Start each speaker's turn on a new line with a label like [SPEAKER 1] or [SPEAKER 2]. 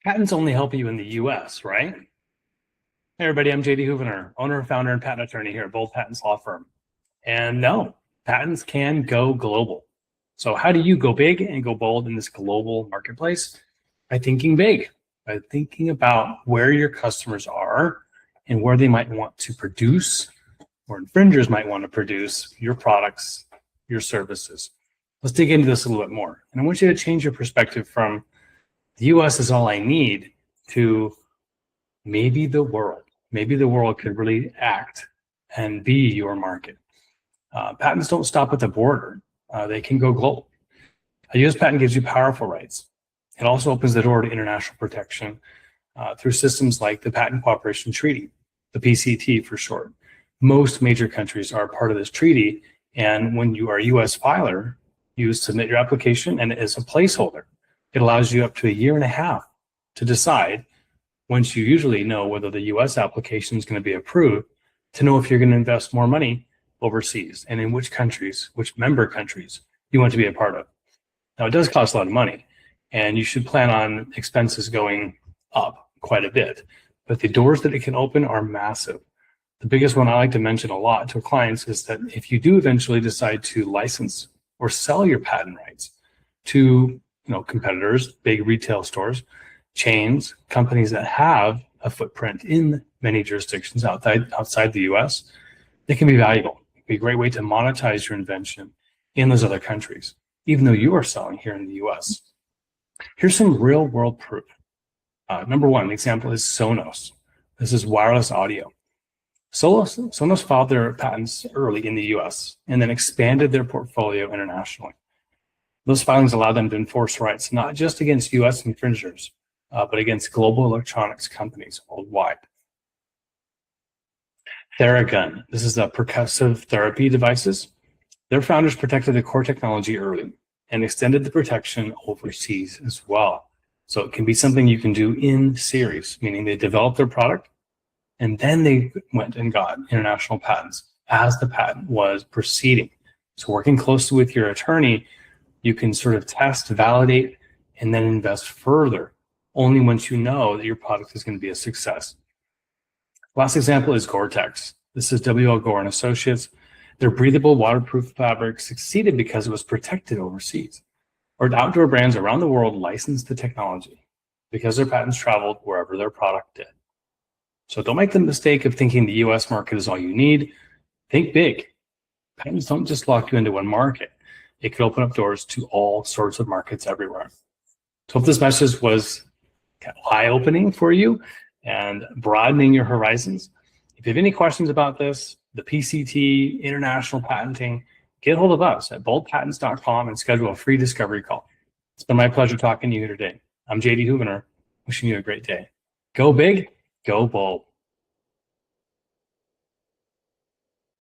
[SPEAKER 1] Patents only help you in the US, right? Hey everybody, I'm JD Hovener, owner, founder, and patent attorney here at Bold Patents Law Firm. And no, patents can go global. So how do you go big and go bold in this global marketplace? By thinking big, by thinking about where your customers are and where they might want to produce, or infringers might want to produce your products, your services. Let's dig into this a little bit more. And I want you to change your perspective from the US is all I need to maybe the world. Maybe the world could really act and be your market. Patents don't stop at the border. They can go global. A US patent gives you powerful rights. It also opens the door to international protection through systems like the Patent Cooperation Treaty, the PCT for short. Most major countries are part of this treaty, and when you are a US filer, you submit your application, and it is a placeholder. It allows you up to a year and a half to decide, once you usually know whether the US application is going to be approved, to know if you're going to invest more money overseas and in which countries, which member countries you want to be a part of. Now, it does cost a lot of money, and you should plan on expenses going up quite a bit, but the doors that it can open are massive. The biggest one I like to mention a lot to clients is that if you do eventually decide to license or sell your patent rights to competitors, big retail stores, chains, companies that have a footprint in many jurisdictions outside the US, it can be valuable. It can be a great way to monetize your invention in those other countries, even though you are selling here in the US. Here's some real world proof. Number one, the example is Sonos. This is wireless audio. Sonos filed their patents early in the US and then expanded their portfolio internationally. Those filings allow them to enforce rights not just against US infringers, but against global electronics companies worldwide. Theragun, this is the percussive therapy devices. Their founders protected the core technology early and extended the protection overseas as well. So it can be something you can do in series, meaning they developed their product and then they went and got international patents as the patent was proceeding. So working closely with your attorney, you can sort of test, validate, and then invest further only once you know that your product is going to be a success. Last example is Gore-Tex. This is W.L. Gore and Associates. Their breathable, waterproof fabric succeeded because it was protected overseas. Or outdoor brands around the world licensed the technology because their patents traveled wherever their product did. So don't make the mistake of thinking the US market is all you need. Think big. Patents don't just lock you into one market. It could open up doors to all sorts of markets everywhere. So hope this message was eye-opening for you and broadening your horizons. If you have any questions about this, the PCT, international patenting, get hold of us at boldpatents.com and schedule a free discovery call. It's been my pleasure talking to you today. I'm JD Hovener, wishing you a great day. Go big, go bold.